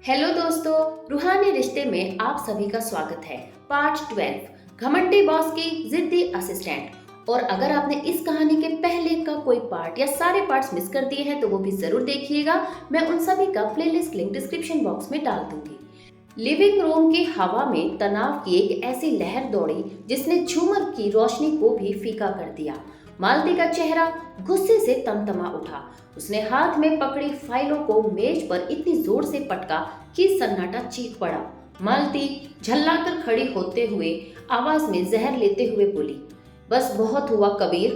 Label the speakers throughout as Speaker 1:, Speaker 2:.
Speaker 1: Hello दोस्तों, रूहानी रिश्ते में आप सभी का स्वागत है। पार्ट 12, घमंडी बॉस की जिद्दी असिस्टेंट। और अगर आपने इस कहानी के पहले का कोई पार्ट या सारे पार्ट्स मिस कर दिए हैं तो वो भी जरूर देखिएगा। मैं उन सभी का प्लेलिस्ट लिंक डिस्क्रिप्शन बॉक्स में डाल दूंगी। लिविंग रूम की हवा में तनाव की एक ऐसी लहर दौड़ी जिसने झूमर की रोशनी को भी फीका कर दिया। मालती का चेहरा गुस्से से तमतमा उठा। उसने हाथ में पकड़ी फाइलों को मेज पर इतनी जोर से पटका कि सन्नाटा चीख पड़ा। मालती झल्लाकर खड़ी होते हुए आवाज में जहर लेते हुए बोली, बस बहुत हुआ कबीर,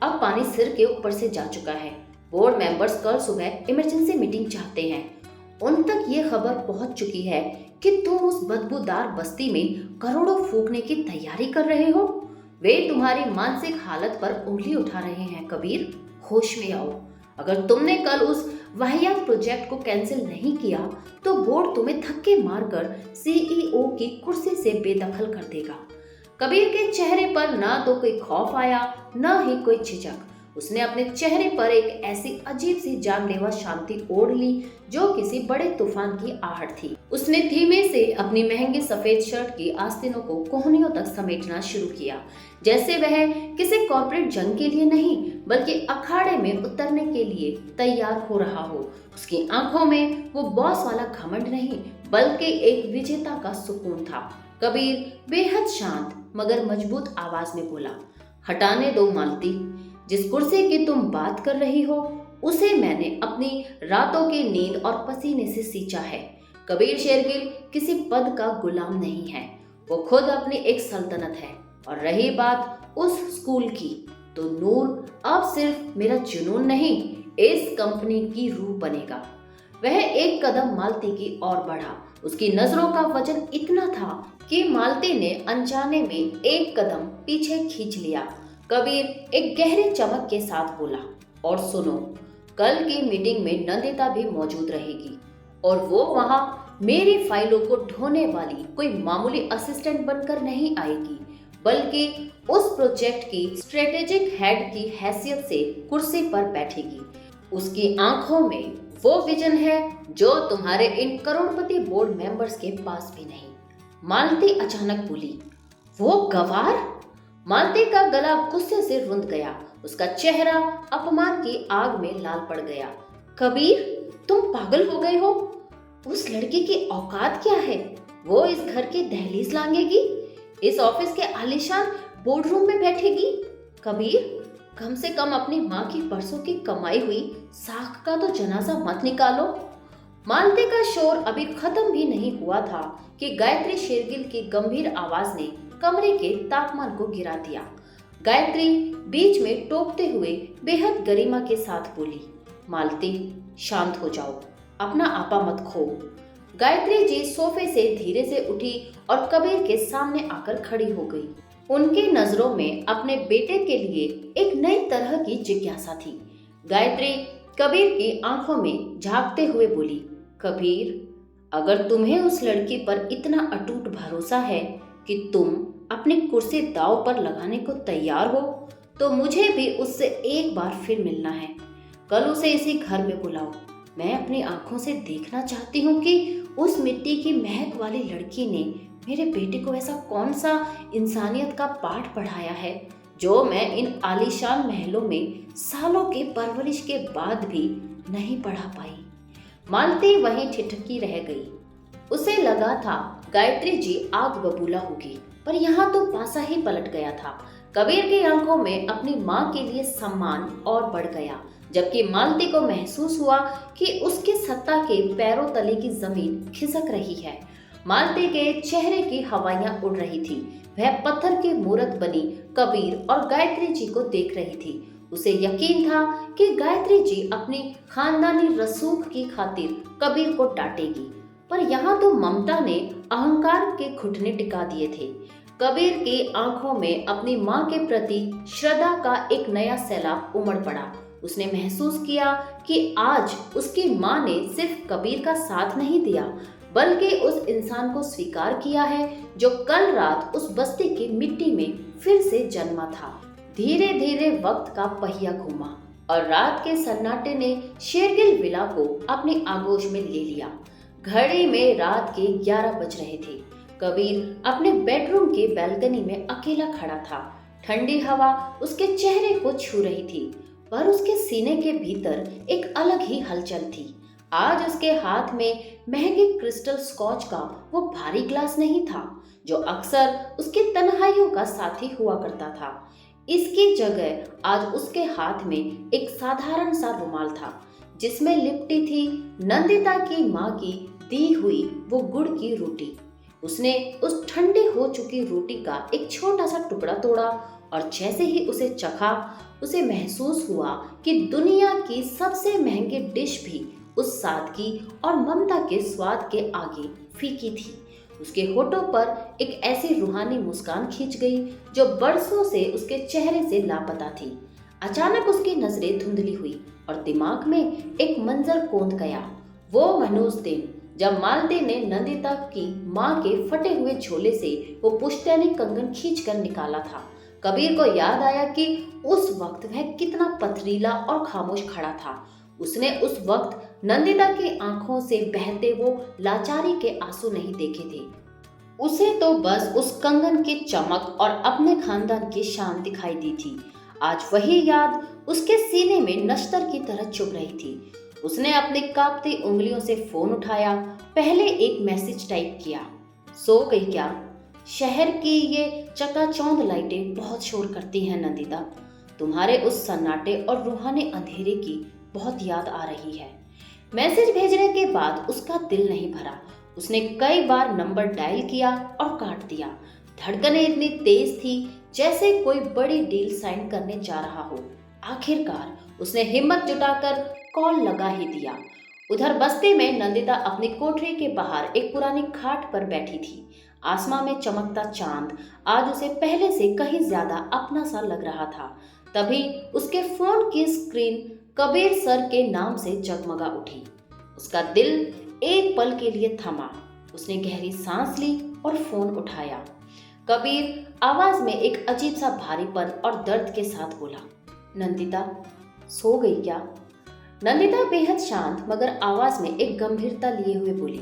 Speaker 1: अब पानी सिर के ऊपर से जा चुका है। बोर्ड मेंबर्स कल सुबह इमरजेंसी मीटिंग चाहते हैं। उन तक ये खबर पहुंच चुकी है कि तुम उस बदबूदार बस्ती में करोड़ों फूकने की तैयारी कर रहे हो। वे तुम्हारी मानसिक हालत पर उंगली उठा रहे हैं कबीर, होश में आओ। अगर तुमने कल उस वाहियात प्रोजेक्ट को कैंसिल नहीं किया तो बोर्ड तुम्हें धक्के मारकर सीईओ की कुर्सी से बेदखल कर देगा। कबीर के चेहरे पर ना तो कोई खौफ आया न ही कोई झिझक। उसने अपने चेहरे पर एक ऐसी अजीब सी जानलेवा शांति ओढ़ ली जो किसी बड़े तूफान की आहट थी। उसने धीमे से अपनी महंगी सफेद शर्ट की आस्तीनों को कोहनियों तक समेटना शुरू किया, जैसे वह किसी कॉर्पोरेट जंग के लिए नहीं बल्कि अखाड़े में उतरने के लिए तैयार हो रहा हो। उसकी आंखों में वो बॉस वाला घमंड नहीं बल्कि एक विजेता का सुकून था। कबीर बेहद शांत मगर मजबूत आवाज में बोला, हटाने दो मालती। जिस कुर्सी की तुम बात कर रही हो उसे मैंने अपनी रातों की नींद और पसीने से सींचा है। कबीर शेरगिल किसी पद का गुलाम नहीं है, वो खुद अपनी एक सल्तनत है। और रही बात उस स्कूल की, तो नूर अब सिर्फ मेरा जुनून नहीं, इस कंपनी की रूह बनेगा। वह एक कदम मालती की ओर बढ़ा। उसकी नजरों का वजन इतना था कि मालती ने अनजाने में एक कदम पीछे खींच लिया। कबीर एक गहरे चमक के साथ बोला, और सुनो, कल की मीटिंग में नंदिता भी मौजूद रहेगी और वो वहां मेरी फाइलों को ढोने वाली कोई मामूली असिस्टेंट बनकर नहीं आएगी बल्कि उस प्रोजेक्ट की स्ट्रेटेजिक हेड की हैसियत से कुर्सी पर बैठेगी। उसकी आंखों में वो विजन है जो तुम्हारे इन करोड़पति बोर्ड मेंबर्स के पास भी नहीं। मालती अचानक बोली, वो गवार? मालती का गला गुस्से से रुंध गया। उसका चेहरा अपमान की आग में लाल पड़ गया। कबीर, तुम पागल हो गए हो? उस लड़की की औकात क्या है? वो इस घर की दहलीज लांघेगी, इस ऑफिस के आलीशान बोर्डरूम में बैठेगी। कबीर, कम से कम अपनी माँ की बरसों की कमाई हुई साख का तो जनाजा मत निकालो। मालती का शोर अभी खत्म भी नहीं हुआ था कि गायत्री शेरगिल की गंभीर आवाज ने कमरे के तापमान को गिरा दिया। गायत्री बीच में टोकते हुए बेहद गरिमा के साथ बोली, मालती शांत हो जाओ, अपना आपा मत खो। गायत्री जी सोफे से धीरे से उठी और कबीर के सामने आकर खड़ी हो गई। उनकी नजरों में अपने बेटे के लिए एक नई तरह की जिज्ञासा थी। गायत्री कबीर की आंखों में झांकते हुए बोली, कबीर, अगर तुम्हें उस लड़की पर इतना अटूट भरोसा है कि तुम अपनी कुर्सी दांव पर लगाने को तैयार हो तो मुझे भी उससे एक बार फिर मिलना है। कल उसे इसी घर में बुलाओ। मैं अपनी आंखों से देखना चाहती हूँ कि उस मिट्टी की महक वाली लड़की ने मेरे बेटे को ऐसा कौन सा इंसानियत का पाठ पढ़ाया है जो मैं इन आलीशान महलों में सालों की परवरिश के बाद भी नहीं पढ़ा पाई। मालती वहीं ठिठकी रह गई। उसे लगा था गायत्री जी आग बबूला होगी, पर यहाँ तो पासा ही पलट गया था। कबीर की आंखों में अपनी माँ के लिए सम्मान और बढ़ गया, जबकि मालती को महसूस हुआ कि उसके सत्ता के पैरों तले की जमीन खिसक रही है। मालती के चेहरे की हवाइयां उड़ रही थी। वह पत्थर की मूरत बनी कबीर और गायत्री जी को देख रही थी। उसे यकीन था कि गायत्री जी अपनी खानदानी रसूख की खातिर कबीर को डांटेगी, पर यहाँ तो ममता ने अहंकार के घुटने टिका दिए थे। कबीर की आंखों में अपनी माँ के प्रति श्रद्धा का एक नया सैलाब उमड़ पड़ा। उसने महसूस किया कि आज उसकी माँ ने सिर्फ कबीर का साथ नहीं दिया बल्कि उस इंसान को स्वीकार किया है जो कल रात उस बस्ती की मिट्टी में फिर से जन्मा था। धीरे धीरे वक्त का पहिया घूमा और रात के सन्नाटे ने शेरगिल विला को अपनी आगोश में ले लिया। घड़ी में रात के 11 बज रहे थे। कबीर अपने बेडरूम के बैल्कनी में अकेला खड़ा था। ठंडी हवा उसके चेहरे को छू रही थी, पर उसके सीने के भीतर एक अलग ही हलचल थी। आज उसके हाथ में महंगे क्रिस्टल स्कॉच का वो भारी ग्लास नहीं था जो अक्सर उसकी तन्हाइयों का साथी हुआ करता था। इसकी जगह आज उसके हाथ में एक साधारण सा रुमाल था, जिसमें लिपटी थी नंदिता की माँ की दी हुई वो गुड़ की रोटी। उसने उस ठंडी हो चुकी रोटी का एक छोटा सा टुकड़ा तोड़ा और जैसे ही उसे चखा, उसे महसूस हुआ कि दुनिया की सबसे महंगी डिश भी उस सादगी और ममता के स्वाद के आगे फीकी थी। उसके होठों पर एक ऐसी रूहानी मुस्कान खींच गई जो बरसों से उसके चेहरे से लापता थी। अचानक उसकी नजरें धुंधली हुई और दिमाग में एक मंजर कौंध गया। वो मनहूस दिन जब मालती ने नंदिता की माँ के फटे हुए झोले से वो पुश्तैनी कंगन खींचकर निकाला था। कबीर को याद आया कि उस वक्त वह कितना पथरीला और खामोश खड़ा था। उसने उस वक्त नंदिता की आंखों से बहते वो लाचारी के आंसू नहीं देखे थे। उसे तो बस उस कंगन की चमक और अपने खानदान की शान दिखाई दी थी। आज वही याद उसके सीने में नश्तर की तरह चुभ रही थी। उसने अपनी कांपती उंगलियों से फोन उठाया। पहले एक मैसेज टाइप किया, सो गई क्या? शहर की ये चकाचौंध लाइटें बहुत शोर करती हैं नंदिता। तुम्हारे उस सन्नाटे और रूहानी अंधेरे की बहुत याद आ रही है। मैसेज भेजने के बाद उसका दिल नहीं भरा। उसने कई बार नंबर डायल किया और काट दिया। धड़कनें इतनी तेज थी जैसे कोई बड़ी डील साइन करने जा रहा हो। आखिरकार उसने हिम्मत जुटाकर कॉल लगा ही दिया। उधर बस्ती में नंदिता अपनी कोठरी के बाहर एक पुरानी खाट पर बैठी थी। आसमां में चमकता चांद आज उसे पहले से कहीं ज्यादा अपना सा लग रहा था। तभी उसके फोन की स्क्रीन कबीर सर के नाम से जगमगा उठी। उसका दिल एक पल के लिए थमा। उसने गहरी सांस ली और फोन उठाया। कबीर आवाज में एक अजीब सा भारीपन और दर्द के साथ बोला, नंदिता सो गई क्या? नंदिता बेहद शांत मगर आवाज में एक गंभीरता लिए हुए बोली,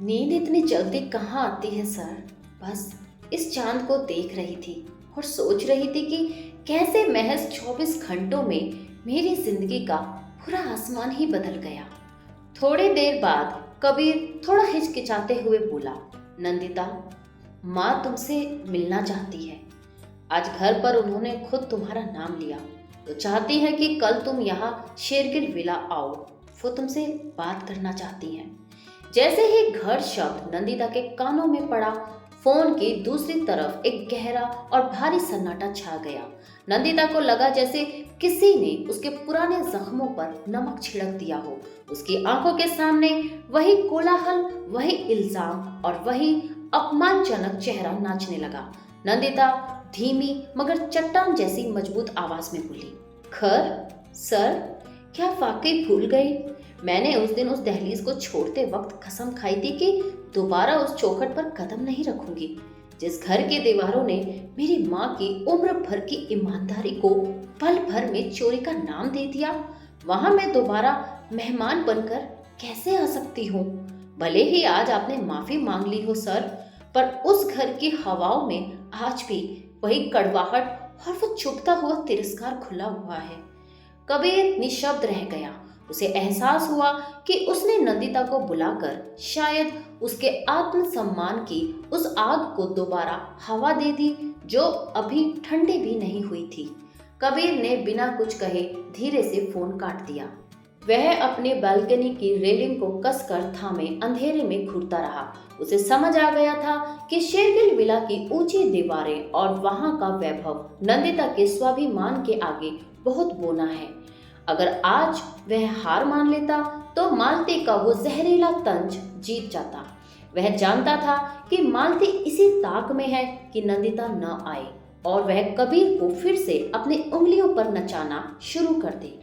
Speaker 1: नींद इतनी जल्दी कहाँ आती है सर, बस इस चांद को देख रही थी और सोच रही थी कि कैसे महज 24 घंटों में मेरी जिंदगी का पूरा आसमान ही बदल गया। थोड़ी देर बाद कबीर थोड़ा हिचकिचाते हुए बोला, नंदिता माँ तुमसे मिलना चाहती है। आज घर पर उन्होंने खुद तुम्हारा नाम लिया तो चाहती है कि कल तुम यहाँ शेरगिल विला आओ। वो तुमसे बात करना चाहती हैं। जैसे ही घर शब्द नंदिता के कानों में पड़ा, फोन की दूसरी तरफ एक गहरा और भारी सन्नाटा छा गया। नंदिता को लगा जैसे किसी ने उसके पुराने जख्मों पर नमक छिड़क दिया हो। उसकी आंखों के सामने वही कोलाहल, वही इल्जाम और वही अपमानजनक चेहरा नाचने लगा। नंदिता धीमी मगर चट्टान जैसी मजबूत आवाज में बोली, खैर सर, क्या वाकई भूल गई? मैंने उस दिन उस दहलीज को छोड़ते वक्त कसम खाई थी कि दोबारा उस चौखट पर कदम नहीं रखूंगी। जिस घर की दीवारों ने मेरी माँ की उम्र भर की ईमानदारी को पल भर में चोरी का नाम दे दिया, वहां मैं दोबारा मेहमान बनकर कैसे आ सकती हूँ? भले ही आज आपने माफी मांग ली हो सर, पर उस घर की हवाओं में आज भी वही कड़वाहट और वो चुभता हुआ तिरस्कार खुला हुआ है। कबीर निशब्द रह गया। उसे एहसास हुआ कि उसने नंदिता को बुलाकर शायद उसके आत्मसम्मान की उस आग को दोबारा हवा दे दी जो अभी ठंडी भी नहीं हुई थी। कबीर ने बिना कुछ कहे धीरे से फोन काट दिया। वह अपने बालकनी की रेलिंग को कसकर थामे अंधेरे में घूरता रहा। उसे समझ आ गया था कि शेरगिल विला की ऊंची दीवारें और वहां का वैभव नंदिता के स्वाभिमान के आगे बहुत बोना है। अगर आज वह हार मान लेता तो मालती का वो जहरीला तंज जीत जाता। वह जानता था कि मालती इसी ताक में है कि नंदिता न आए और वह कबीर को फिर से अपनी उंगलियों पर नचाना शुरू कर दे।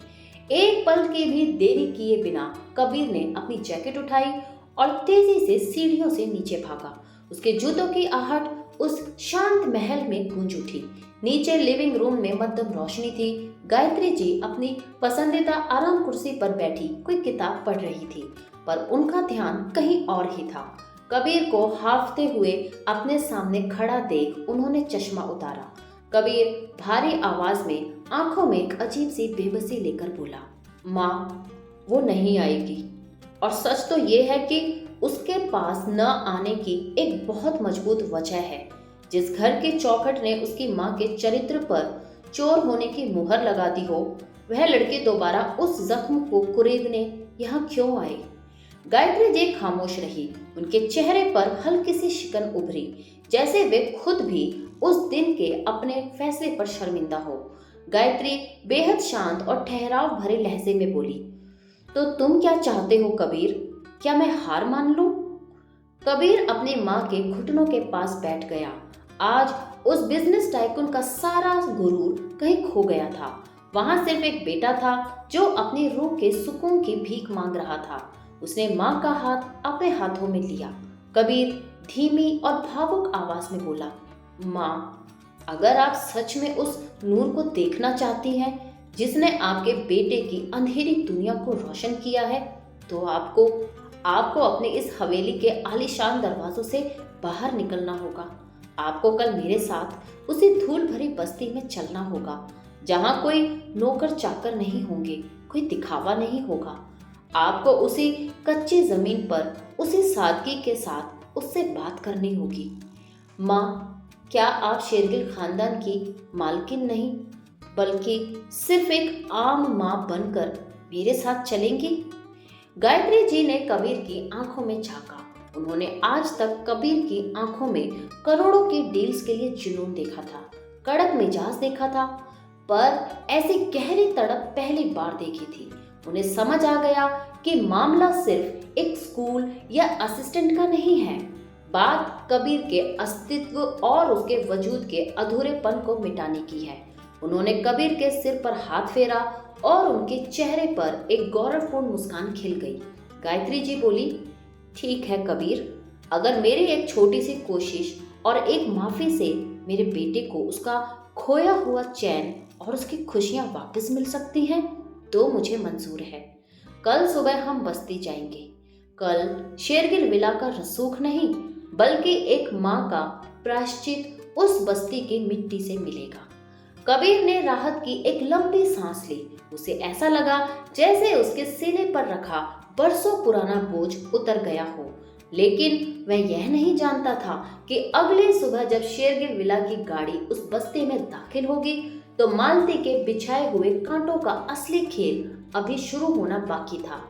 Speaker 1: एक पल की भी देरी किए बिना कबीर ने अपनी जैकेट उठाई और तेजी से सीढ़ियों से नीचे भागा। उसके जूतों की आहट उस शांत महल में गूंज उठी। नीचे लिविंग रूम में मध्यम रोशनी थी। गायत्री जी अपनी पसंदीदा आराम कुर्सी पर बैठी कोई किताब पढ़ रही थी। पर उनका ध्यान कहीं और ही था। कबीर को हांफते हुए अपने सामने खड़ा देख उन्होंने चश्मा उतारा। कबीर भारी आवाज में, आंखों में एक अजीब सी बेबसी लेकर बोला, माँ, वो नहीं आएगी। और सच तो ये है कि उसके पास न आने की एक बहुत मजबूत वजह है। जिस घर की चौखट ने उसकी माँ के चरित्र पर चोर होने की मुहर लगा दी हो, वह लड़की दोबारा उस जख्म को कुरेदने यहाँ क्यों आई? गायत्री जी खामोश रही। उनके चेहरे पर हल्की सी शिकन उभरी, जैसे वे खुद भी उस दिन के अपने फैसले पर शर्मिंदा हो। गायत्री बेहद शांत और ठहराव भरे लहजे में बोली, तो तुम क्या चाहते हो कबीर? क्या मैं हार मान लूं? कबीर अपनी माँ के घुटनों के पास बैठ गया। आज उस बिजनेस टाइकून का सारा गुरूर कहीं खो गया था। वहां सिर्फ एक बेटा था जो अपनी रूह के सुकून की भीख मांग रहा था। उसने माँ का हाथ अपने हाथों में लिया। कबीर धीमी और भावुक आवाज में बोला, माँ, अगर आप सच में उस नूर को देखना चाहती हैं जिसने आपके बेटे की अंधेरी दुनिया को रोशन किया है, तो आपको अपने इस हवेली के आलीशान दरवाजों से बाहर निकलना होगा। आपको कल मेरे साथ उसी धूल भरी बस्ती में चलना होगा, जहां कोई नौकर चाकर नहीं होंगे, कोई दिखावा नहीं होगा। आपको उसी कच्ची जमीन पर उसी सादगी के साथ उससे बात करनी होगी। माँ, क्या आप शेरगिल खानदान की मालकिन नहीं, बल्कि सिर्फ एक आम माँ बनकर मेरे साथ चलेंगी? गायत्री जी ने कबीर की आंखों में झांका। उन्होंने आज तक कबीर की आंखों में करोड़ों की डील्स के लिए जुनून देखा था, कड़क मिजाज देखा था, पर ऐसी गहरी तड़प पहली बार देखी थी। उन्हें समझ आ गया कि मामला सिर्फ एक स्कूल या असिस्टेंट का नहीं है। बात कबीर के अस्तित्व और उसके वजूद के अधूरेपन को मिटाने की है। उन्होंने कबीर के सिर पर हाथ फेरा और उनके चेहरे पर एक गौरवपूर्ण मुस्कान खिल गई। गायत्री जी बोली, ठीक है कबीर, अगर मेरी एक छोटी सी कोशिश और एक माफी से मेरे बेटे को उसका खोया हुआ चैन और उसकी खुशियां वापस मिल सकती हैं, तो मुझे मंजूर है। कल सुबह हम बस्ती जाएंगे। कल शेरगिल विला का रसूख नहीं, बल्कि एक माँ का प्रायश्चित उस बस्ती की मिट्टी से मिलेगा। कबीर ने राहत की एक लंबी सांस ली। उसे ऐसा लगा जैसे उसके सीने पर रखा बरसों पुराना बोझ उतर गया हो। लेकिन वह यह नहीं जानता था कि अगली सुबह जब शेरगिल विला की गाड़ी उस बस्ती में दाखिल होगी, तो मालती के बिछाए हुए कांटों का असली खेल अभी शुरू होना बाकी था।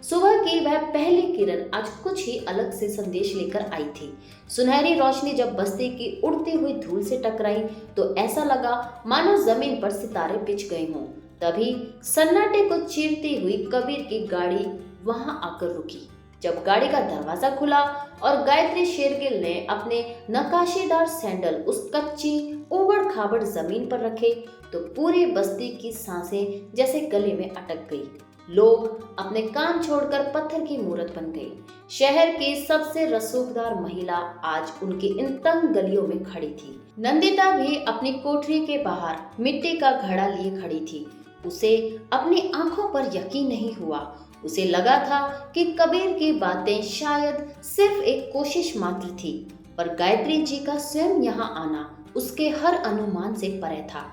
Speaker 1: सुबह की वह पहली किरण आज कुछ ही अलग से संदेश लेकर आई थी। सुनहरी रोशनी जब बस्ती की उड़ती हुई धूल से टकराई तो ऐसा लगा मानो जमीन पर सितारे बिछ गए हों। तभी सन्नाटे को चीरती हुई कबीर की गाड़ी वहां आकर रुकी। जब गाड़ी का दरवाजा खुला और गायत्री शेरगिल ने अपने नकाशीदार सैंडल उस कच्ची ऊबड़ खाबड़ जमीन पर रखे, तो पूरी बस्ती की सांसें जैसे गले में अटक गई। लोग अपने काम छोड़कर पत्थर की मूरत बन गई। शहर की सबसे रसूखदार महिला आज उनकी इन तंग गलियों में खड़ी थी। नंदिता भी अपनी कोठरी के बाहर मिट्टी का घड़ा लिए खड़ी थी। उसे अपनी आंखों पर यकीन नहीं हुआ। उसे लगा था कि कबीर की बातें शायद सिर्फ एक कोशिश मात्र थी, पर गायत्री जी का स्वयं यहाँ आना उसके हर अनुमान से परे था।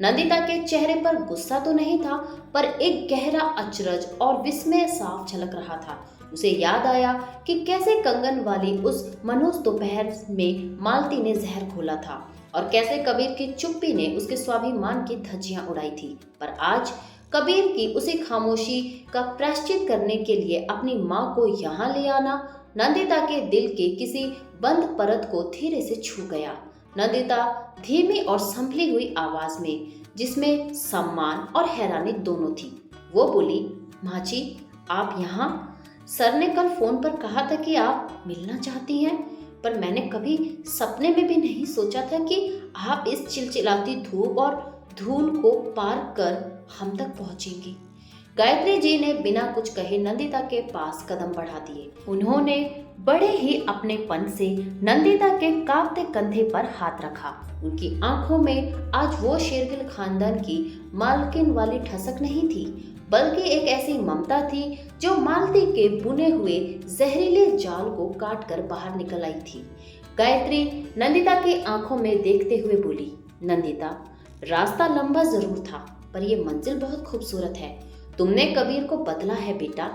Speaker 1: नंदिता के चेहरे पर गुस्सा तो नहीं था, पर एक गहरा अचरज और विस्मय साफ झलक रहा था। उसे याद आया कि कैसे कंगन वाली उस मनोज दोपहर में मालती ने जहर घोला था और कैसे कबीर की चुप्पी ने उसके स्वाभिमान की धज्जियां उड़ाई थी। पर आज कबीर की उसी खामोशी का प्रायश्चित करने के लिए अपनी माँ को यहाँ ले आना नंदिता के दिल के किसी बंद परत को धीरे से छू गया। नंदिता धीमी और संभली हुई आवाज में, जिसमें सम्मान और हैरानी दोनों थी, वो बोली, माँ जी, आप यहाँ? सर ने कल फोन पर कहा था कि आप मिलना चाहती हैं, पर मैंने कभी सपने में भी नहीं सोचा था कि आप इस चिलचिलाती धूप और धूल को पार कर हम तक पहुंचेंगी। गायत्री जी ने बिना कुछ कहे नंदिता के पास कदम बढ़ा दिए। उन्होंने बड़े ही अपनेपन से नंदिता के कांपते कंधे पर हाथ रखा। उनकी आंखों में आज वो शेरगिल खानदान की मालकिन वाली ठसक नहीं थी, बल्कि एक ऐसी ममता थी जो मालती के बुने हुए जहरीले जाल को काट कर बाहर निकल आई थी। गायत्री नंदिता की आंखों में देखते हुए बोली, नंदिता, रास्ता लंबा जरूर था पर यह मंजिल बहुत खूबसूरत है। तुमने कबीर को बदला है बेटा।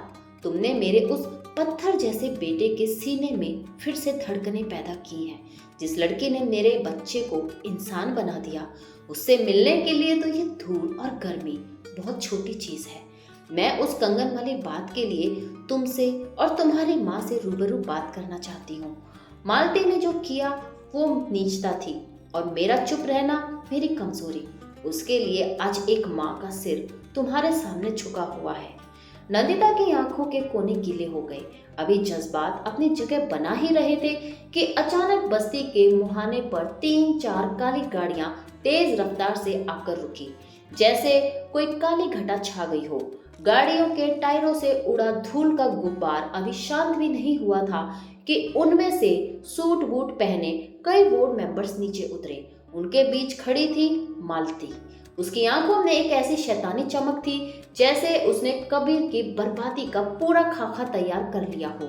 Speaker 1: तुमने मेरे उस पत्थर जैसे बेटे के सीने में फिर से धड़कनें पैदा की हैं। जिस लड़की ने मेरे बच्चे को इंसान बना दिया, उससे मिलने के लिए तो ये धूल और गर्मी बहुत छोटी चीज है। मैं उस कंगन वाली बात के लिए तुमसे और तुम्हारी माँ से रूबरू बात करना चाहती हूँ। मालती ने जो किया वो नीचता थी और मेरा चुप रहना मेरी कमजोरी। उसके लिए आज एक माँ का सिर तुम्हारे सामने झुका हुआ है। नंदिता की आंखों के कोने गीले हो गए। अभी जज्बात अपनी जगह बना ही रहे थे कि अचानक बस्ती के मुहाने पर 3-4 काली गाड़ियां तेज रफ्तार से आकर रुकी, जैसे कोई काली घटा छा गई हो। गाड़ियों के टायरों से उड़ा धूल का गुब्बार अभी शांत भी नहीं हुआ था कि उनमें से सूट बूट पहने कई बोर्ड मेंबर्स नीचे उतरे। उनके बीच खड़ी थी मालती। उसकी आंखों में एक ऐसी शैतानी चमक थी जैसे उसने कबीर की बर्बादी का पूरा खाका तैयार कर लिया हो।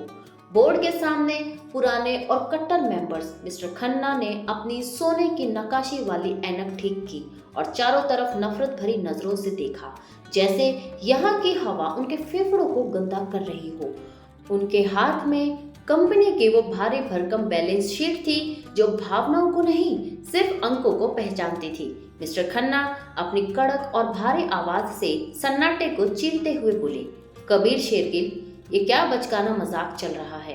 Speaker 1: बोर्ड के सामने पुराने और कट्टर मेंबर्स मिस्टर खन्ना ने अपनी सोने की नक्काशी वाली ऐनक ठीक की और चारों तरफ नफरत भरी नजरों से देखा, जैसे यहाँ की हवा उनके फेफड़ों को गंदा कर रही हो। उनके हाथ में कंपनी की वो भारी भरकम बैलेंस शीट थी जो भावनाओं को नहीं सिर्फ अंकों को पहचानती थी। मिस्टर खन्ना अपनी कड़क और भारी आवाज से सन्नाटे को चीरते हुए बोले, कबीर शेरगिल, ये क्या बचकाना मजाक चल रहा है?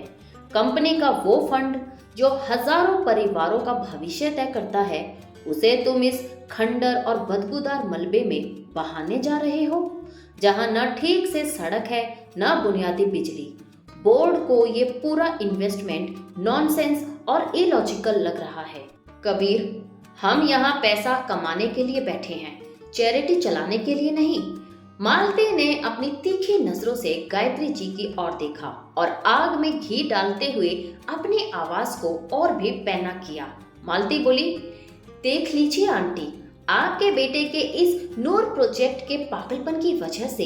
Speaker 1: कंपनी का वो फंड जो हजारों परिवारों का भविष्य तय करता है, उसे तुम इस खंडर और बदबूदार मलबे में बहाने जा रहे हो, जहां न ठीक से सड़क है न बुनियादी बिजली। बोर्ड को ये पूरा इन्वेस्टमेंट नॉनसेंस और इलॉजिकल लग रहा है। कबीर, हम यहाँ पैसा कमाने के लिए बैठे हैं, चैरिटी चलाने के लिए नहीं। मालती ने अपनी तीखी नजरों से गायत्री जी की ओर देखा और आग में घी डालते हुए अपनी आवाज को और भी पैना किया। मालती बोली, देख लीजिए आंटी, आपके बेटे के इस नूर प्रोजेक्ट के पागलपन की वजह से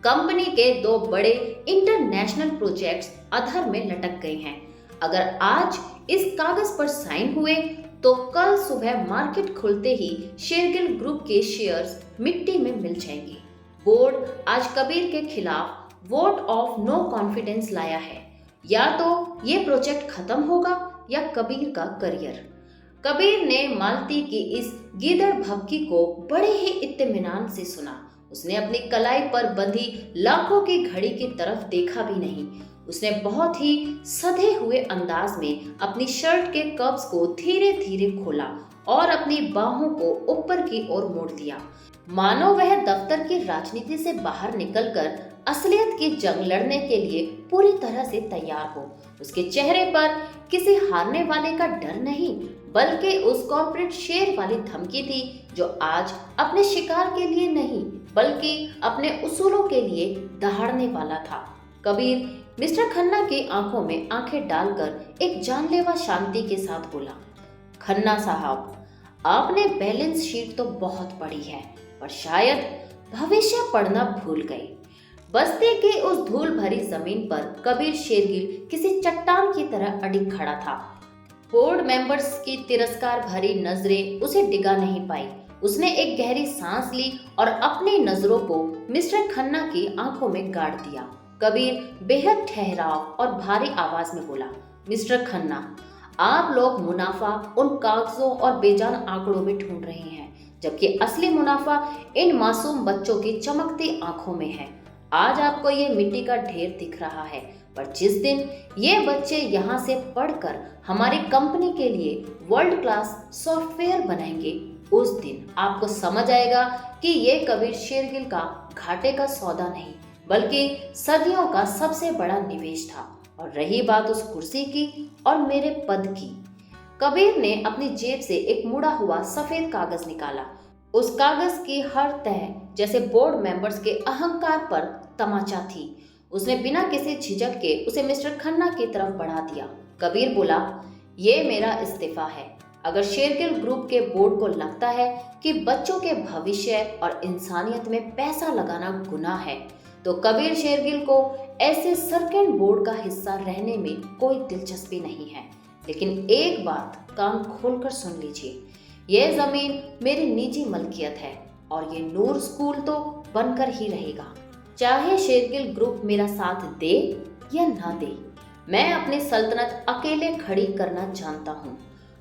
Speaker 1: कंपनी के 2 बड़े इंटरनेशनल प्रोजेक्ट्स अधर में लटक गए हैं। अगर आज इस कागज पर साइन हुए तो कल सुबह मार्केट खुलते ही शेरगिल ग्रुप के शेयर्स मिट्टी में मिल जाएंगे। बोर्ड आज कबीर के खिलाफ वोट ऑफ नो कॉन्फिडेंस लाया है। या तो ये प्रोजेक्ट खत्म होगा या कबीर का करियर। कबीर ने मालती की इस गीदड़ भभकी को बड़े ही इत्मीनान से सुना। उसने अपनी कलाई पर बंधी लाखों की घड़ी की तरफ देखा भी नहीं। उसने बहुत ही सधे हुए अंदाज में अपनी शर्ट के कब्ज को धीरे धीरे खोला और अपनी बाहों को ऊपर की ओर मोड़ दिया, मानो वह दफ्तर की राजनीति से बाहर निकलकर असलियत की जंग लड़ने के लिए पूरी तरह से तैयार हो। उसके चेहरे पर किसी हारने वाले का डर नहीं, बल्कि उस कॉर्पोरेट शेर वाली धमकी थी जो आज अपने शिकार के लिए नहीं बल्कि अपने उसूलों के लिए दहाड़ने वाला था। कबीर मिस्टर खन्ना की आंखों में आंखें डालकर एक जानलेवा शांति के साथ बोला, खन्ना साहब, आपने बैलेंस शीट तो बहुत पढ़ी है पर शायद भविष्य पढ़ना भूल गए। बस्ती की उस धूल भरी जमीन पर कबीर शेरगिल किसी चट्टान की तरह अडिग खड़ा था। बोर्ड मेंबर्स की तिरस्कार भरी नजरें उसे डिगा नहीं पाई। उसने एक गहरी सांस ली और अपनी नजरों को मिस्टर खन्ना की आंखों में गाड़ दिया। कबीर बेहद ठहराव और भारी आवाज में बोला, मिस्टर खन्ना, आप लोग मुनाफा उन कागजों और बेजान आंकड़ों में ढूंढ रहे हैं, जबकि असली मुनाफा इन मासूम बच्चों की चमकती आंखों में है। आज आपको ये मिट्टी का ढेर दिख रहा है, पर जिस दिन ये बच्चे यहाँ से पढ़कर हमारी कंपनी के लिए वर्ल्ड क्लास सॉफ्टवेयर बनाएंगे, उस दिन आपको समझ आएगा कि ये कबीर शेरगिल का घाटे का सौदा नहीं बल्कि सदियों का सबसे बड़ा निवेश था। और रही बात उस कुर्सी की और मेरे पद की, कबीर ने अपनी जेब से एक मुड़ा हुआ सफेद कागज निकाला। उस कागज की हर तह जैसे बोर्ड मेंबर्स के अहंकार पर तमाचा थी। उसने बिना किसी झिझक के उसे मिस्टर खन्ना की तरफ बढ़ा दिया। कबीर बोला, ये मेरा इस्तीफा है। अगर शेरगिल ग्रुप के बोर्ड को लगता है कि बच्चों के भविष्य और इंसानियत में पैसा लगाना गुनाह है, तो कबीर शेरगिल को ऐसे सर्किट बोर्ड का हिस्सा रहने में कोई दिलचस्पी नहीं है। लेकिन एक बात कान खोलकर सुन लीजिए, यह जमीन मेरी निजी मलकियत है और ये नूर स्कूल तो बनकर ही रहेगा, चाहे शेरगिल ग्रुप मेरा साथ दे या ना दे। मैं अपनी सल्तनत अकेले खड़ी करना जानता हूँ।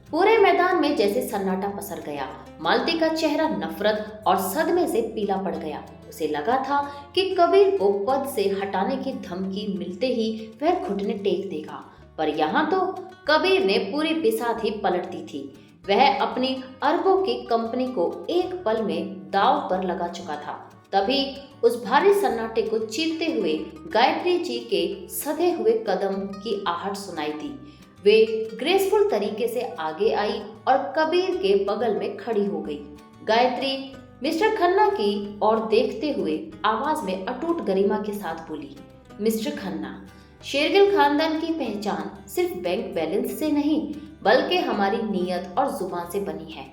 Speaker 1: पूरे मैदान में जैसे सन्नाटा पसर गया। मालती का चेहरा नफरत और सदमे से पीला पड़ गया। उसे लगा था कि कबीर को पद से हटाने की धमकी मिलते ही वह घुटने टेक देगा, पर यहाँ तो कबीर ने पूरी बिसात ही पलट दी थी। वह अपनी अरबों की कंपनी को एक पल में दांव पर लगा चुका था। तभी उस भारी सन्नाटे को चीरते हुए गायत्री जी के सधे हुए कदम की आहट सुनाई दी। वे ग्रेसफुल तरीके से आगे आई और कबीर के बगल में खड़ी हो गई। गायत्री मिस्टर खन्ना की ओर देखते हुए आवाज में अटूट गरिमा के साथ बोली, मिस्टर खन्ना, शेरगिल खानदान की पहचान सिर्फ बैंक बैलेंस से नहीं बल्कि हमारी नीयत और जुबान से बनी है।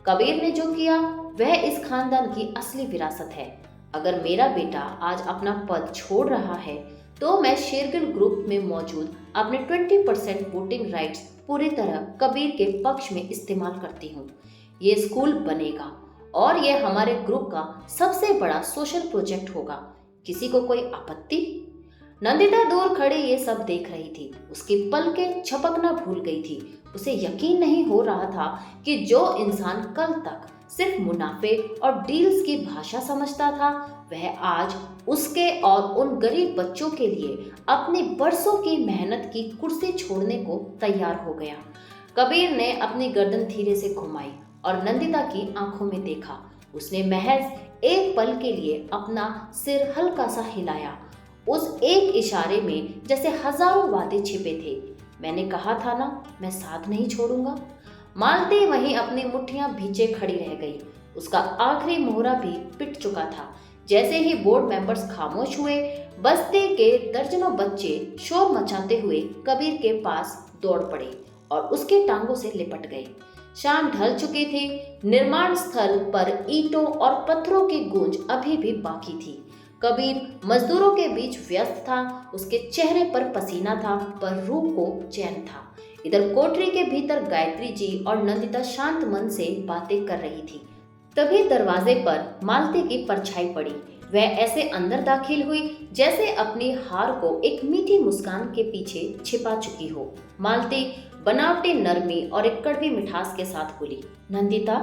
Speaker 1: कबीर ने जो किया वह इस खानदान की असली विरासत है। अगर मेरा बेटा आज अपना पद छोड़ रहा है तो मैं शेरगिल ग्रुप में मौजूद अपने 20% वोटिंग राइट्स पूरी तरह कबीर के पक्ष में इस्तेमाल करती हूँ। ये स्कूल बनेगा और यह हमारे ग्रुप का सबसे बड़ा सोशल प्रोजेक्ट होगा। किसी को कोई आपत्ति? नंदिता दूर खड़े ये सब देख रही थी। उसकी पलकें झपकना भूल गई थी। उसे यकीन नहीं हो रहा था कि जो इंसान कल तक सिर्फ मुनाफे और डील्स की भाषा समझता था, वह आज उसके और उन गरीब बच्चों के लिए अपनी बरसों की मेहनत की कुर्सी छोड़ने को तैयार हो गया। कबीर ने अपनी गर्दन धीरे से घुमाई और नंदिता की आंखों में देखा। उसने महज एक पल के लिए अपना सिर हल्का सा हिलाया। उस एक इशारे में जैसे हजारों वादे छिपे थे। मैंने कहा था ना, मैं साथ नहीं छोड़ूंगा। मालती वहीं अपनी मुट्ठियां भींचे खड़ी रह गई। उसका आखिरी मोहरा भी पिट चुका था। जैसे ही बोर्ड मेंबर्स खामोश हुए, बस्ती के दर्जनों बच्चे शोर मचाते हुए कबीर के पास दौड़ पड़े और उसके टांगों से लिपट गए। शाम ढल चुकी थी। निर्माण स्थल पर ईंटों और पत्थरों की गूंज अभी भी बाकी थी। कबीर मजदूरों के बीच व्यस्त था। उसके चेहरे पर पसीना था, पर रूह को चैन था। इधर कोठरी के भीतर गायत्री जी और नंदिता शांत मन से बातें कर रही थी। तभी दरवाजे पर मालती की परछाई पड़ी। वह ऐसे अंदर दाखिल हुई जैसे अपनी हार को एक मीठी मुस्कान के पीछे छिपा चुकी हो। मालती बनावटी नरमी और एक कड़वी मिठास के साथ बोली, नंदिता,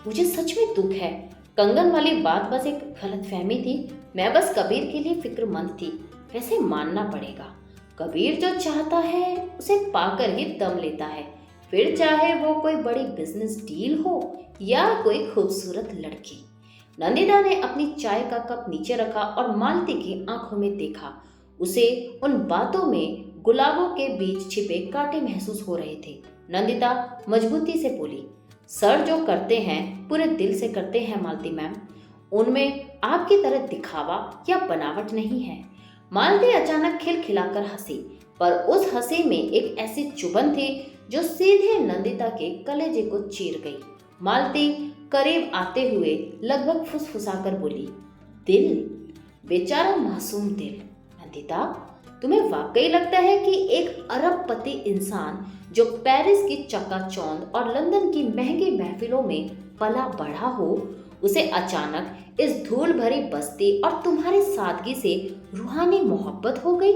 Speaker 1: मुझे सच में दुख है। कंगन वाली बात बस एक गलतफहमी थी। मैं बस कबीर के लिए फिक्रमंद थी। वैसे मानना पड़ेगा, कबीर जो चाहता है उसे पाकर ही दम लेता है, फिर चाहे वो कोई बड़ी बिजनेस डील हो या कोई खूबसूरत लड़की। नंदिता ने अपनी चाय का कप नीचे रखा और मालती की आंखों में देखा। उसे उन बातों में गुलाबों के बीच छिपे कांटे महसूस हो रहे थे। नंदिता मजबूती से बोली, सर जो करते हैं पूरे दिल से करते हैं मालती मैम। उनमें आपकी तरह दिखावा या बनावट नहीं है। मालती अचानक खिलखिलाकर हंसी, पर उस हंसी में एक ऐसी चुभन थी जो सीधे नंदिता के कलेजे को चीर गई। मालती करीब आते हुए लगभग फुसफुसाकर बोली, दिल, बेचारा मासूम दिल। नंदिता, तुम्हें वाकई लगता है कि एक अरबपति इंसान जो पेरिस की चकाचौंध और लंदन की महंगी महफिलों में पला बढ़ा हो, उसे अचानक इस धूल भरी बस्ती और तुम्हारी सादगी से रूहानी मोहब्बत हो गई?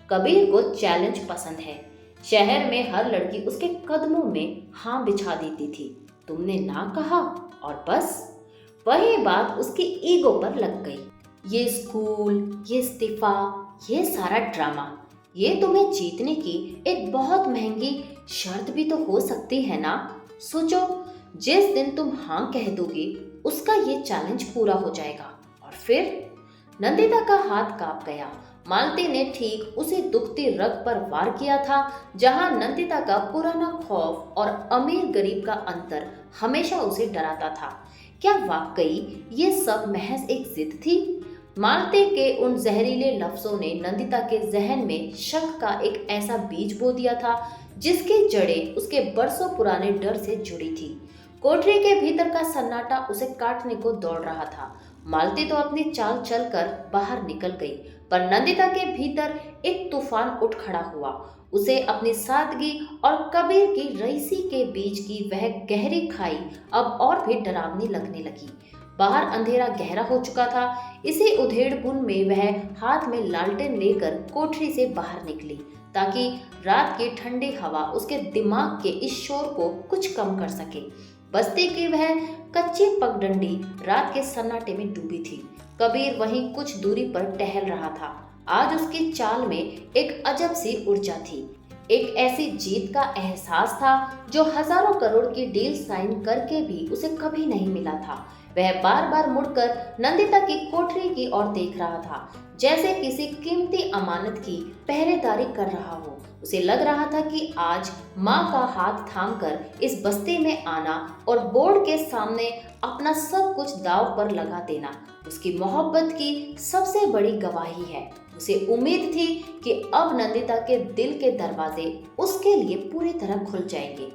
Speaker 1: कबीर को चैलेंज पसंद है। शहर में हर लड़की उसके कदमों में हाँ बिछा देती थी। तुमने ना कहा और बस वही बात उसकी ईगो पर लग गई। ये स्कूल, ये इस्तीफा, ये सारा ड्रामा, ये तुम्हें जीतने की एक बहुत महंगी शर्त भी तो हो सकती है ना। सोचो, जिस दिन तुम हाँ कह दोगी उसका ये चैलेंज पूरा हो जाएगा और फिर। नंदिता का हाथ कांप गया। मालती ने ठीक उसी दुखती रग पर वार किया था जहां नंदिता का पुराना खौफ और अमीर गरीब का अंतर हमेशा उसे डराता था। क्या वाकई ये सब महज एक जिद थी? मालती के उन जहरीले लफ्जों ने नंदिता के जहन में शक का एक ऐसा बीज बो दिया था जिसकी जड़ें उसके बरसों पुराने डर से जुड़ी थी। कोठरी के भीतर का सन्नाटा उसे काटने को दौड़ रहा था। मालती तो अपनी चाल चलकर बाहर निकल गई, पर नंदिता के भीतर एक तूफान उठ खड़ा हुआ। उसे अपनी सादगी और कबीर की रईसी के बीच की वह गहरी खाई अब और भी डरावनी लगने लगी। बाहर अंधेरा गहरा हो चुका था। इसी उधेड़पुन में वह हाथ में लालटेन लेकर कोठरी से बाहर निकली, ताकि रात की ठंडी हवा उसके दिमाग के इस शोर को कुछ कम कर सके। बस्ती की वह कच्ची पगडंडी रात के सन्नाटे में डूबी थी। कबीर वहीं कुछ दूरी पर टहल रहा था। आज उसकी चाल में एक अजब सी ऊर्जा थी, एक ऐसी जीत का एहसास था जो हजारों करोड़ की डील साइन करके भी उसे कभी नहीं मिला था। वह बार बार मुड़कर नंदिता की कोठरी की ओर देख रहा था, जैसे किसी कीमती अमानत की पहरेदारी कर रहा हो। उसे लग रहा था कि आज माँ का हाथ थामकर इस बस्ती में आना और बोर्ड के सामने अपना सब कुछ दांव पर लगा देना उसकी मोहब्बत की सबसे बड़ी गवाही है। उसे उम्मीद थी कि अब नंदिता के दिल के दरवाजे उसके लिए पूरी तरह खुल जाएंगे।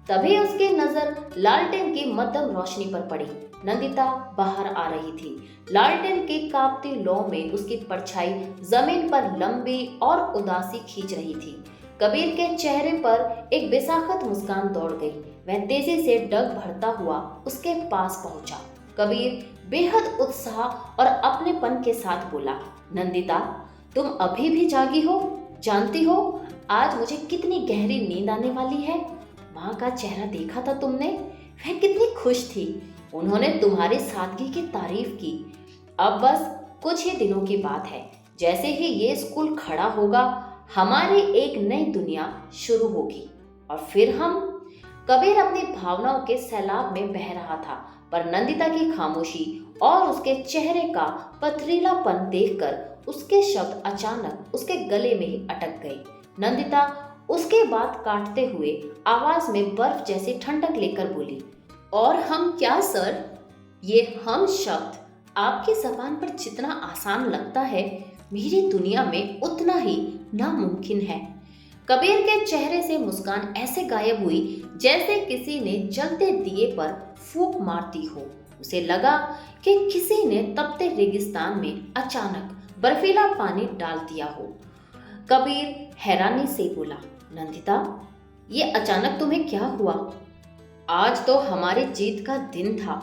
Speaker 1: तभी उसकी नजर लालटेन की मध्यम रोशनी पर पड़ी। नंदिता बाहर आ रही थी। लालटेन की कांपती लौ में उसकी परछाई जमीन पर लंबी और उदासी खींच रही थी। कबीर के चेहरे पर एक बेसाखत मुस्कान दौड़ गई। वह तेजी से डग भरता हुआ उसके पास पहुंचा। कबीर बेहद उत्साह और अपनेपन के साथ बोला, नंदिता, तुम अभी भी जागी हो? जानती हो आज मुझे कितनी गहरी नींद आने वाली है? माँ का चेहरा देखा था तुमने? वह कितनी खुश थी। उन्होंने तुम्हारी सादगी की तारीफ की। अब बस कुछ ही दिनों की बात है, जैसे ही ये स्कूल खड़ा होगा हमारी एक नई दुनिया शुरू होगी और फिर हम। कबीर अपनी भावनाओं के सैलाब में बह रहा था, पर नंदिता की खामोशी और उसके चेहरे का पथरीलापन देखकर उसके शब्द अचानक उसके गले में ही अटक गए। नंदिता उसके बात काटते हुए आवाज में बर्फ जैसी ठंडक लेकर बोली, और हम क्या सर? ये हम शब्द आपकी जबान पर जितना आसान लगता है, मेरी दुनिया में उतना ही नामुमकिन है। कबीर के चेहरे से मुस्कान ऐसे गायब हुई जैसे किसी ने जलते दिए पर फूंक मार दी हो। उसे लगा कि किसी ने तपते रेगिस्तान में अचानक बर्फीला पानी डाल दिया हो। कबीर हैरानी से बोला, नंदिता, ये अचानक तुम्हें क्या हुआ? आज तो हमारी जीत का दिन था,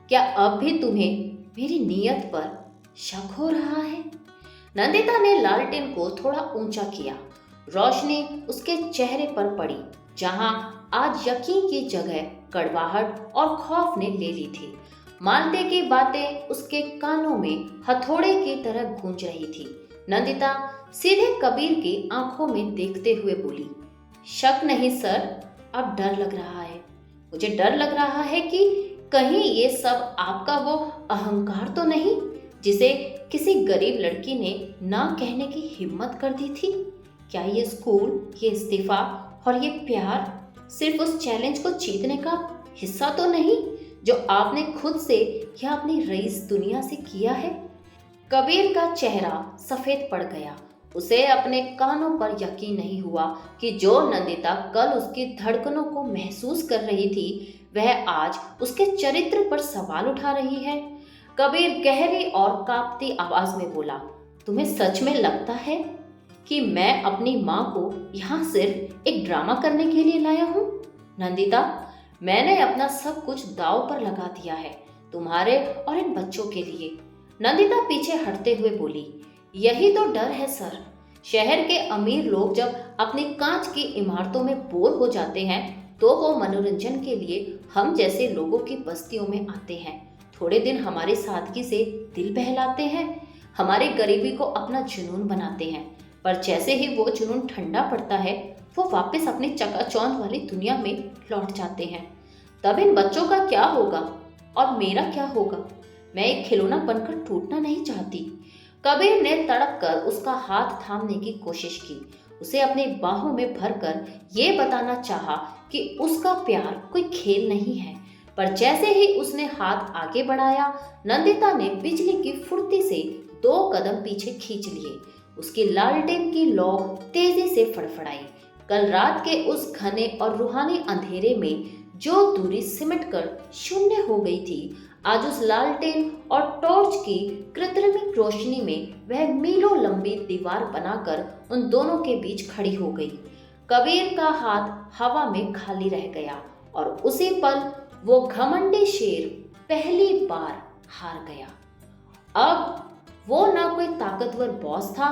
Speaker 1: क्या अब भी तुम्हें मेरी नीयत पर शक हो रहा है? नंदिता ने लालटेन को थोड़ा ऊंचा किया। रोशनी उसके चेहरे पर पड़ी, जहां आज यकीन की जगह कड़वाहट और खौफ ने ले ली थी। मालते की बातें उसके कानों में हथौड़े की तरह गूंज रही थी। नंदिता सीधे कबीर की आंखों में देखते हुए बोली, शक नहीं सर, अब डर लग रहा है। मुझे डर लग रहा है कि कहीं ये सब आपका वो अहंकार तो नहीं जिसे किसी गरीब लड़की ने ना कहने की हिम्मत कर दी थी। क्या ये स्कूल, ये इस्तीफा और ये प्यार सिर्फ उस चैलेंज को जीतने का हिस्सा तो नहीं जो आपने खुद से या अपनी रईस दुनिया से किया है? कबीर का चेहरा सफेद पड़ गया। उसे अपने कानों पर यकीन नहीं हुआ कि जो नंदिता कल उसकी धड़कनों को महसूस कर रही थी, वह आज उसके चरित्र पर सवाल उठा रही है। कबीर गहरी और कांपती आवाज में बोला, तुम्हें सच में लगता है कि मैं अपनी माँ को यहाँ सिर्फ एक ड्रामा करने के लिए लाया हूँ? नंदिता, मैंने अपना सब कुछ दांव पर लगा दिया है, तुम्हारे और इन बच्चों के लिए। नंदिता पीछे हटते हुए बोली, यही तो डर है सर। शहर के अमीर लोग जब अपनी कांच की इमारतों में बोर हो जाते हैं तो वो मनोरंजन के लिए हम जैसे लोगों की बस्तियों में आते हैं। थोड़े दिन हमारी सादगी से दिल बहलाते हैं, हमारी गरीबी को अपना जुनून बनाते हैं, पर जैसे ही वो जुनून ठंडा पड़ता है वो वापस अपनी चकाचौंध वाली दुनिया में लौट जाते हैं। तब इन बच्चों का क्या होगा और मेरा क्या होगा? मैं एक खिलौना बनकर टूटना नहीं चाहती। कबीर ने तड़प कर उसका हाथ थामने की कोशिश की। उसे अपनी बाहों में भरकर ये बताना चाहा कि उसका प्यार कोई खेल नहीं है, पर जैसे ही उसने हाथ आगे बढ़ाया, नंदिता ने बिजली की फुर्ती से 2 कदम पीछे खींच लिए। उसकी लालटेन की लौ तेजी से फड़फड़ाई। कल रात के उस घने और रूहानी अंधेरे में जो दूरी सिमट कर शून्य हो गई थी, आज उस लालटेन और टॉर्च की कृत्रिम रोशनी में वह मीलों लंबी दीवार बनाकर उन दोनों के बीच खड़ी हो गई। कबीर का हाथ हवा में खाली रह गया और उसी पल वो घमंडी शेर पहली बार हार गया। अब वो ना कोई ताकतवर बॉस था,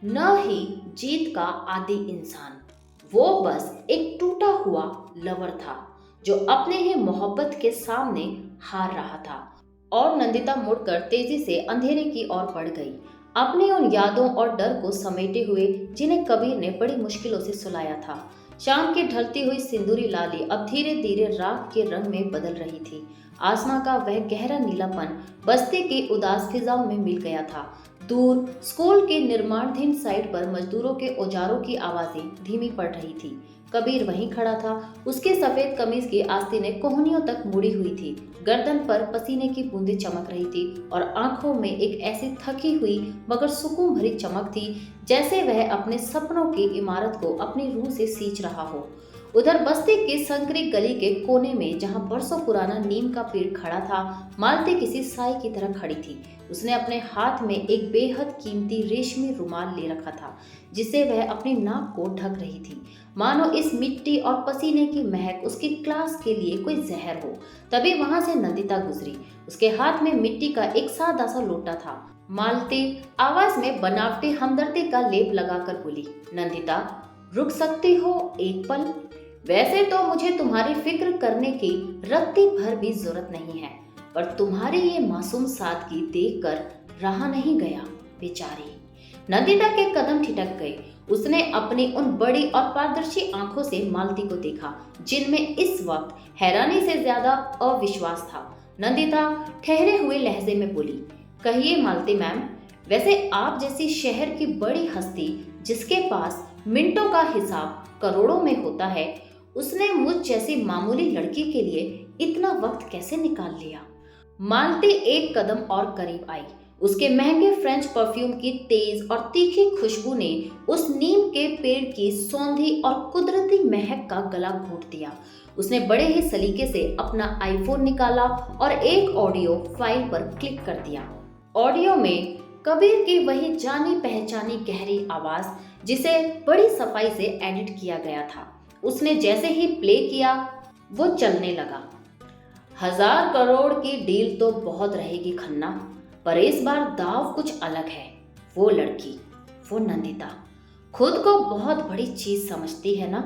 Speaker 1: न ही जीत का आदि इंसान। वो बस एक टूटा हुआ लवर था जो अपने ही मोहब्बत के सामने हार रहा था। और नंदिता मुड़कर तेजी से अंधेरे की ओर बढ़ गई, अपनी उन यादों और डर को समेटे हुए जिन्हें कबीर ने बड़ी मुश्किलों से सुलाया था। शाम की ढलती हुई सिंदूरी लाली अब धीरे धीरे राख के रंग में बदल रही थी। आसमां का वह गहरा नीलापन बस्ती की उदास फिजाओं में मिल गया था। दूर स्कूल के निर्माणाधीन साइट पर मजदूरों के औजारों की आवाजें धीमी पड़ रही थी। कबीर वहीं खड़ा था, उसके सफेद कमीज की आस्तीनें कोहनियों तक मुड़ी हुई थी, गर्दन पर पसीने की बूंदें चमक रही थी और आंखों में एक ऐसी थकी हुई मगर सुकून भरी चमक थी जैसे वह अपने सपनों की इमारत को अपनी रूह से सींच रहा हो। उधर बस्ती की संकरी गली के कोने में जहां बरसों पुराना नीम का पेड़ खड़ा था, मालती किसी साई की तरह खड़ी थी। उसने अपने हाथ में एक बेहद कीमती रेशमी रुमाल ले रखा था जिसे वह अपनी नाक को ढक रही थी, मानो इस मिट्टी और पसीने की महक उसकी क्लास के लिए कोई जहर हो। तभी वहां से नंदिता गुजरी, उसके हाथ में मिट्टी का एक सादा सा लोटा था। मालती आवाज में बनावटी हमदर्दी का लेप लगाकर बोली, नंदिता रुक सकती हो एक पल? वैसे तो मुझे तुम्हारी फिक्र करने की रत्ती भर भी जरूरत नहीं है, पर तुम्हारी ये मासूम सादगी देखकर रहा नहीं गया बेचारी। नंदिता के कदम ठिठक गए। उसने अपनी उन बड़ी और पारदर्शी आंखों से मालती को देखा जिनमें इस वक्त हैरानी से ज्यादा अविश्वास था। नंदिता ठहरे हुए लहजे में बोली, कहिए मालती मैम, वैसे आप जैसी शहर की बड़ी हस्ती जिसके पास मिनटों का हिसाब करोड़ों में होता है, उसने मुझ जैसी मामूली लड़की के लिए इतना वक्त कैसे निकाल लिया? मालती एक कदम और करीब आई। उसके महंगे फ्रेंच परफ्यूम की तेज और तीखी खुशबू ने उस नीम के पेड़ की सौंधी और कुदरती महक का गला घोट दिया। उसने बड़े ही सलीके से अपना आईफोन निकाला और एक ऑडियो फाइल पर क्लिक कर दिया। ऑडियो में कबीर की वही जानी पहचानी गहरी आवाज जिसे बड़ी सफाई से एडिट किया गया था। उसने जैसे ही प्ले किया वो चलने लगा। 1000 करोड़ की डील तो बहुत रहेगी खन्ना, पर इस बार दाव कुछ अलग है। वो लड़की, वो नंदिता खुद को बहुत बड़ी चीज समझती है ना।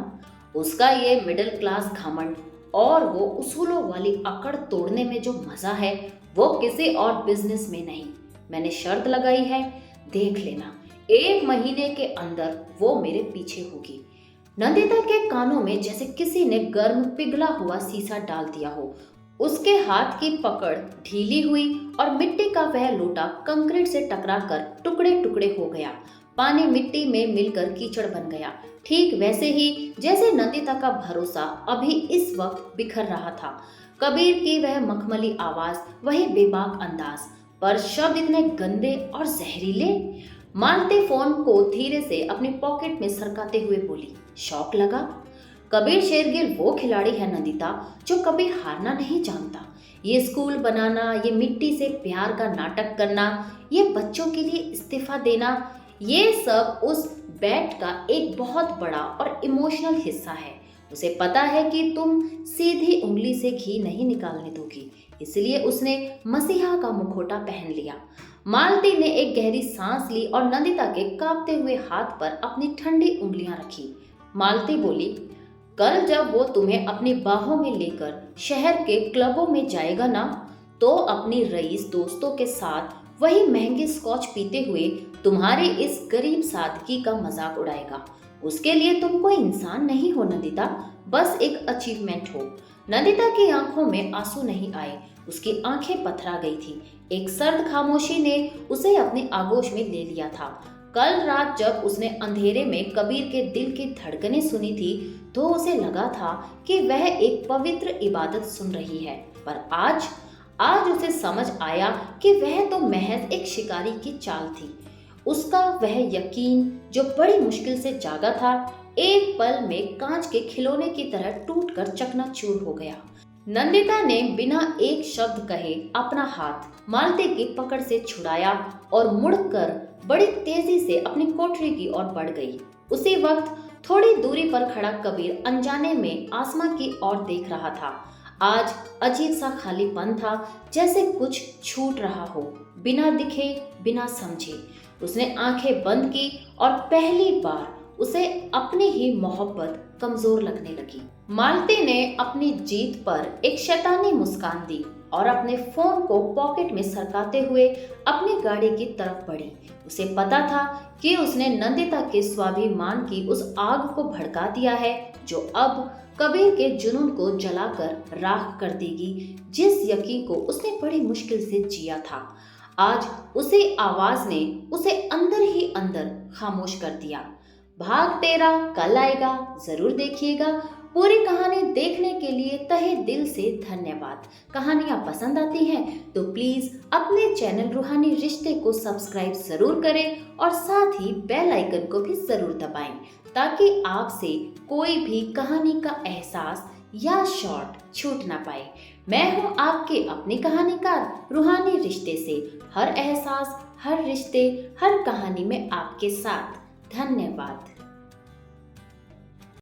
Speaker 1: उसका ये मिडिल क्लास घमंड और वो उसूलों वाली अकड़ तोड़ने में जो मजा है वो किसी और बिजनेस में नहीं। मैंने शर्त लगाई है, देख लेना 1 महीने के अंदर वो मेरे पीछे होगी। नंदिता के कानों में जैसे किसी ने गर्म पिघला हुआ शीशा डाल दिया हो। उसके हाथ की पकड़ ढीली हुई और मिट्टी का वह लोटा कंक्रीट से टकराकर टुकड़े टुकड़े हो गया। पानी मिट्टी में मिलकर कीचड़ बन गया, ठीक वैसे ही जैसे नंदिता का भरोसा अभी इस वक्त बिखर रहा था। कबीर की वह मखमली आवाज, वही बेबाक अंदाज, पर शब्द इतने गंदे और जहरीले। मालती फोन को धीरे से अपनी पॉकेट में सरकाते हुए बोली, शौक लगा? कबीर शेरगिल वो खिलाड़ी है नंदिता जो कभी हारना नहीं जानता। ये स्कूल बनाना, ये मिट्टी से प्यार का नाटक करना, ये बच्चों के लिए इस्तीफा देना, ये सब उस बैट का एक बहुत बड़ा और इमोशनल हिस्सा है। उसे पता है कि तुम सीधी उंगली से घी नहीं निकालने दोगी, इसलिए उसने मसीहा का मुखौटा पहन लिया। मालती ने एक गहरी सांस ली और नंदिता के कांपते हुए हाथ पर अपनी ठंडी उंगलियां रखी। मालती बोली, कल जब वो तुम्हें अपनी बाहों में लेकर शहर के क्लबों में जाएगा ना, तो अपनी रईस दोस्तों के साथ वही महंगे स्कॉच पीते हुए तुम्हारे इस गरीब सादगी का मजाक उड़ाएगा। उसके लिए तुम कोई इंसान नहीं हो नंदिता, बस एक अचीवमेंट हो। नंदिता की आंखों में आंसू नहीं आए, उसकी आंखें पथरा गई थी। एक सर्द खामोशी ने उसे अपने आगोश में ले लिया था। कल रात जब उसने अंधेरे में कबीर के दिल की धड़कनें सुनी थी तो उसे लगा था कि वह एक पवित्र इबादत सुन रही है, पर आज उसे समझ आया कि वह तो महज एक शिकारी की चाल थी। उसका वह यकीन जो बड़ी मुश्किल से जागा था, एक पल में कांच के खिलौने की तरह टूटकर चकनाचूर हो गया। नंदिता ने बिना एक शब्द कहे अपना हाथ मालती की पकड़ से छुड़ाया और मुड़कर बड़ी तेजी से अपनी कोठरी की ओर बढ़ गई। उसी वक्त थोड़ी दूरी पर खड़ा कबीर अनजाने में आसमां की ओर देख रहा था। आज अजीब सा खालीपन था, जैसे कुछ छूट रहा हो, बिना दिखे बिना समझे। उसने आंखें बंद की और पहली बार उसे अपनी ही मोहब्बत कमजोर लगने लगी। मालती ने अपनी जीत पर एक शैतानी मुस्कान दी और अपने फोन को पॉकेट में सरकाते हुए अपनी गाड़ी की तरफ बढ़ी। उसे पता था कि उसने नंदिता के स्वाभिमान की उस आग को भड़का दिया है जो अब कबीर के जुनून को जलाकर राख कर देगी, जिस यकीन को उसने बड़ी मुश्किल से जिया था। आज उसी आवाज ने उसे अंदर ही अंदर खामोश कर दिया। भाग 13 कल आएगा, जरूर देखिएगा। पूरी कहानी देखने के लिए तहे दिल से धन्यवाद। कहानियाँ पसंद आती हैं तो प्लीज अपने चैनल रूहानी रिश्ते को सब्सक्राइब जरूर करें और साथ ही बेल आइकन को भी जरूर दबाएं, ताकि आपसे कोई भी कहानी का एहसास या शॉर्ट छूट ना पाए। मैं हूँ आपके अपनी कहानीकार रूहानी रिश्ते से, हर एहसास, हर रिश्ते, हर कहानी में आपके साथ। धन्यवाद।